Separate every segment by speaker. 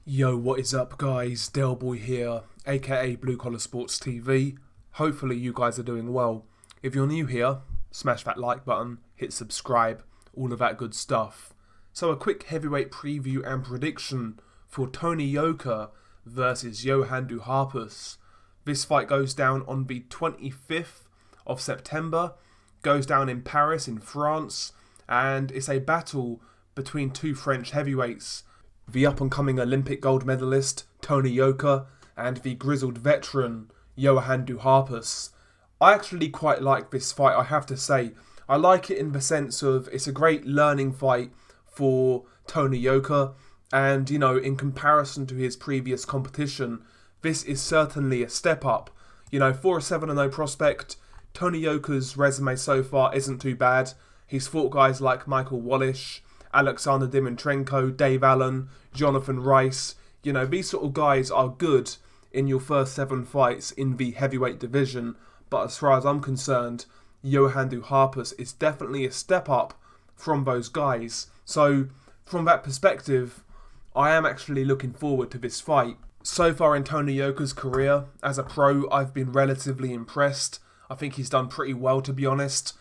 Speaker 1: Yo, what is up guys? Delboy here, aka Blue Collar Sports TV. Hopefully you guys are doing well. If you're new here, smash that like button, hit subscribe, all of that good stuff. So a quick heavyweight preview and prediction for Tony Yoka versus Johann Duhaupas. This fight goes down on the 25th of September, goes down in Paris in France, and it's a battle between two French heavyweights. The up-and-coming Olympic gold medalist, Tony Yoka, and the grizzled veteran, Johann Duhaupas. I actually quite like this fight, I have to say. I like it in the sense of it's a great learning fight for Tony Yoka, and, in comparison to his previous competition, this is certainly a step up. For a 7-0 prospect, Tony Yoka's resume so far isn't too bad. He's fought guys like Michael Wallish, Alexander Dimitrenko, Dave Allen, Jonathan Rice. These sort of guys are good in your first 7 fights in the heavyweight division. But as far as I'm concerned, Johann Duhaupas is definitely a step up from those guys. So from that perspective, I am actually looking forward to this fight. So far in Tony Yoka's career as a pro, I've been relatively impressed. I think he's done pretty well, to be honest.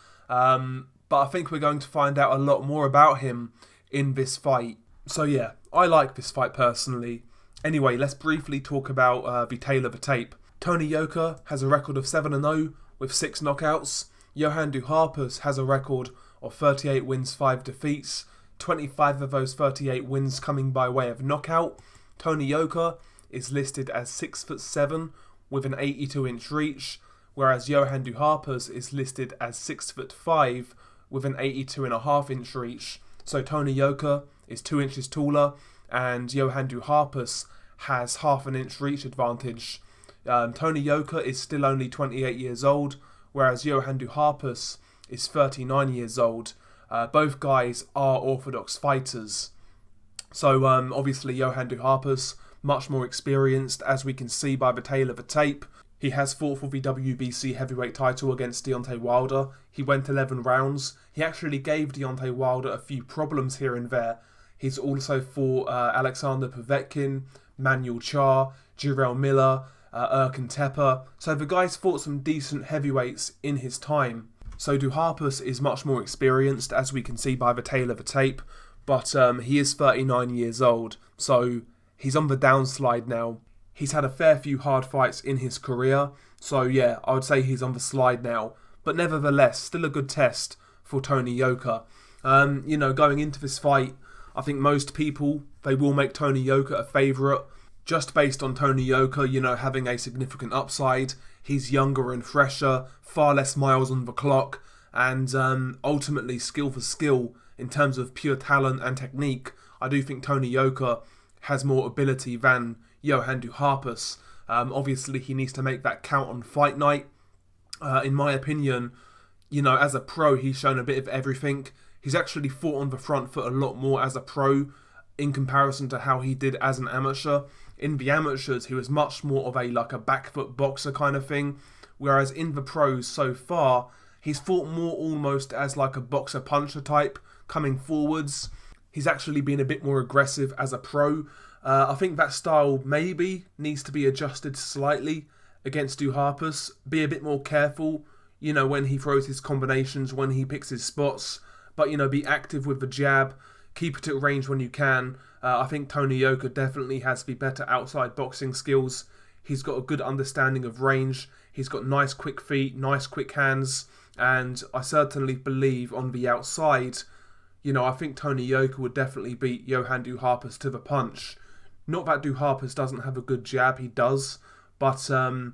Speaker 1: But I think we're going to find out a lot more about him in this fight. So yeah, I like this fight personally. Anyway, let's briefly talk about the tail of the tape. Tony Yoka has a record of 7-0 with 6 knockouts. Johann Duhaupas has a record of 38 wins, 5 defeats. 25 of those 38 wins coming by way of knockout. Tony Yoka is listed as 6'7" with an 82-inch reach, whereas Johann Duhaupas is listed as 6'5" with an 82.5-inch reach. So Tony Yoka is 2 inches taller, and Johann Duhaupas has half an inch reach advantage. Tony Yoka is still only 28 years old, whereas Johann Duhaupas is 39 years old. Both guys are orthodox fighters. So obviously Johann Duhaupas, much more experienced, as we can see by the tail of the tape. He has fought for the WBC heavyweight title against Deontay Wilder. He went 11 rounds. He actually gave Deontay Wilder a few problems here and there. He's also fought Alexander Povetkin, Manuel Charr, Jarrell Miller, Erkan Tepe. So the guy's fought some decent heavyweights in his time. So Duhaupas is much more experienced, as we can see by the tail of the tape. But he is 39 years old, so he's on the downslide now. He's had a fair few hard fights in his career, so yeah, I would say he's on the slide now. But nevertheless, still a good test for Tony Yoka. Going into this fight, I think most people, they will make Tony Yoka a favourite, just based on Tony Yoka, having a significant upside. He's younger and fresher, far less miles on the clock, and ultimately skill for skill, in terms of pure talent and technique, I do think Tony Yoka has more ability than Johann Duhaupas. Obviously, he needs to make that count on fight night. In my opinion, as a pro, he's shown a bit of everything. He's actually fought on the front foot a lot more as a pro in comparison to how he did as an amateur. In the amateurs, he was much more of a back foot boxer kind of thing, whereas in the pros so far, he's fought more almost as like a boxer puncher type, coming forwards. He's actually been a bit more aggressive as a pro. I think that style maybe needs to be adjusted slightly against Duhaupas. Be a bit more careful, when he throws his combinations, when he picks his spots. But, be active with the jab. Keep it at range when you can. I think Tony Yoka definitely has the better outside boxing skills. He's got a good understanding of range. He's got nice quick feet, nice quick hands. And I certainly believe on the outside, I think Tony Yoka would definitely beat Johann Duhaupas to the punch. Not that Duhaupas doesn't have a good jab, he does. But, I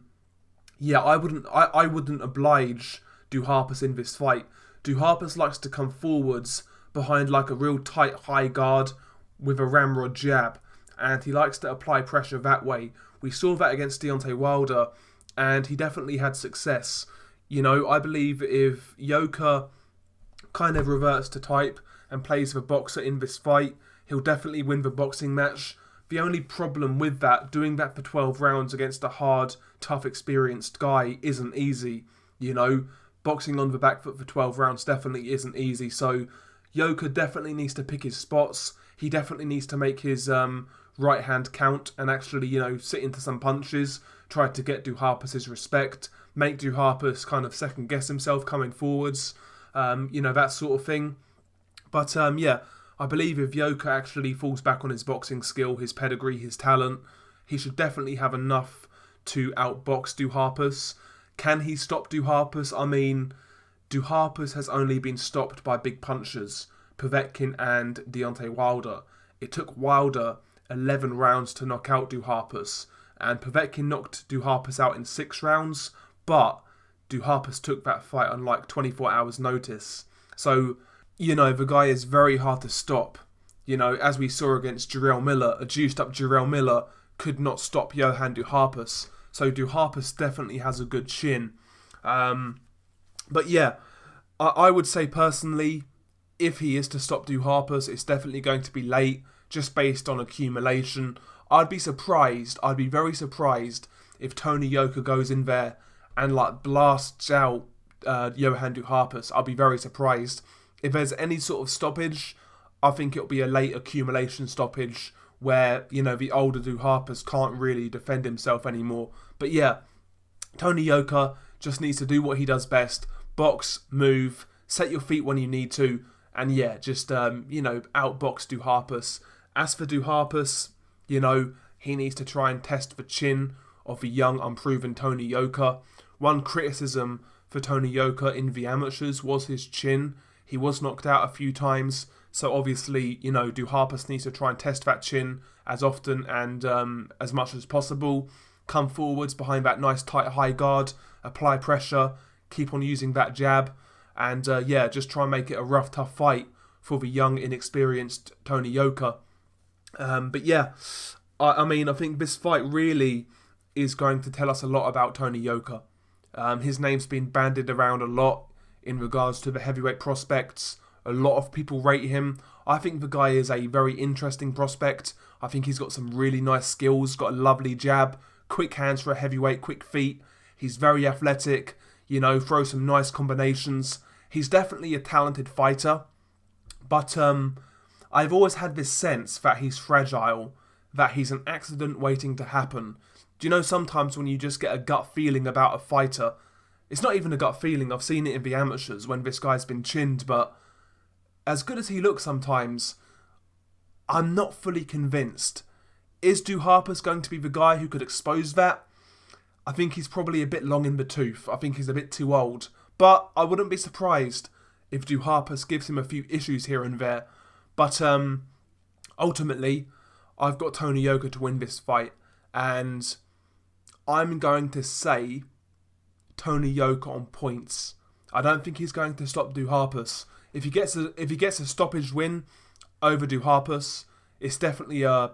Speaker 1: wouldn't oblige Duhaupas in this fight. Duhaupas likes to come forwards behind like a real tight high guard with a ramrod jab. And he likes to apply pressure that way. We saw that against Deontay Wilder, and he definitely had success. I believe if Yoka kind of reverts to type and plays the boxer in this fight, he'll definitely win the boxing match. The only problem with that, doing that for 12 rounds against a hard, tough, experienced guy isn't easy. Boxing on the back foot for 12 rounds definitely isn't easy. So Yoka definitely needs to pick his spots. He definitely needs to make his right hand count and actually, sit into some punches, tried to get Duhaupas' respect, make Duhaupas kind of second guess himself coming forwards, that sort of thing. But I believe if Yoka actually falls back on his boxing skill, his pedigree, his talent, he should definitely have enough to outbox Duhaupas. Can he stop Duhaupas? I mean, Duhaupas has only been stopped by big punchers, Povetkin and Deontay Wilder. It took Wilder 11 rounds to knock out Duhaupas, and Povetkin knocked Duhaupas out in 6 rounds, but Duhaupas took that fight on like 24 hours notice. So, the guy is very hard to stop. As we saw against Jarrell Miller, a juiced up Jarrell Miller could not stop Johann Duhaupas. So Duhaupas definitely has a good chin. But yeah, I would say personally, if he is to stop Duhaupas, it's definitely going to be late, just based on accumulation. I'd be very surprised if Tony Yoka goes in there and blasts out Johann Duhaupas. I'll be very surprised. If there's any sort of stoppage, I think it'll be a late accumulation stoppage where, the older Duhaupas can't really defend himself anymore. But yeah, Tony Yoka just needs to do what he does best. Box, move, set your feet when you need to, and yeah, just, outbox Duhaupas. As for Duhaupas, he needs to try and test the chin of the young, unproven Tony Yoka. One criticism for Tony Yoka in the amateurs was his chin. He was knocked out a few times, so obviously, Duhaupas needs to try and test that chin as often and as much as possible. Come forwards behind that nice tight high guard, apply pressure, keep on using that jab, and just try and make it a rough, tough fight for the young, inexperienced Tony Yoka. But yeah, I think this fight really is going to tell us a lot about Tony Yoka. His name's been bandied around a lot in regards to the heavyweight prospects. A lot of people rate him. I think the guy is a very interesting prospect. I think he's got some really nice skills, got a lovely jab, quick hands for a heavyweight, quick feet. He's very athletic, throws some nice combinations. He's definitely a talented fighter, but I've always had this sense that he's fragile, that he's an accident waiting to happen. Do sometimes when you just get a gut feeling about a fighter, it's not even a gut feeling, I've seen it in the amateurs when this guy's been chinned, but as good as he looks sometimes, I'm not fully convinced. Is Duhaupas going to be the guy who could expose that? I think he's probably a bit long in the tooth. I think he's a bit too old. But I wouldn't be surprised if Duhaupas gives him a few issues here and there. But ultimately, I've got Tony Yoka to win this fight. And I'm going to say Tony Yoka on points. I don't think he's going to stop Duhaupas. If he gets a stoppage win over Duhaupas, it's definitely a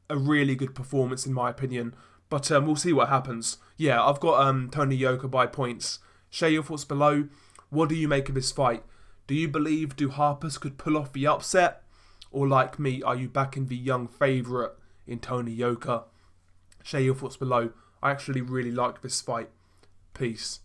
Speaker 1: really good performance in my opinion. But we'll see what happens. Yeah, I've got Tony Yoka by points. Share your thoughts below. What do you make of this fight? Do you believe Duhaupas could pull off the upset? Or like me, are you backing the young favourite in Tony Yoka? Share your thoughts below. I actually really like this fight. Peace.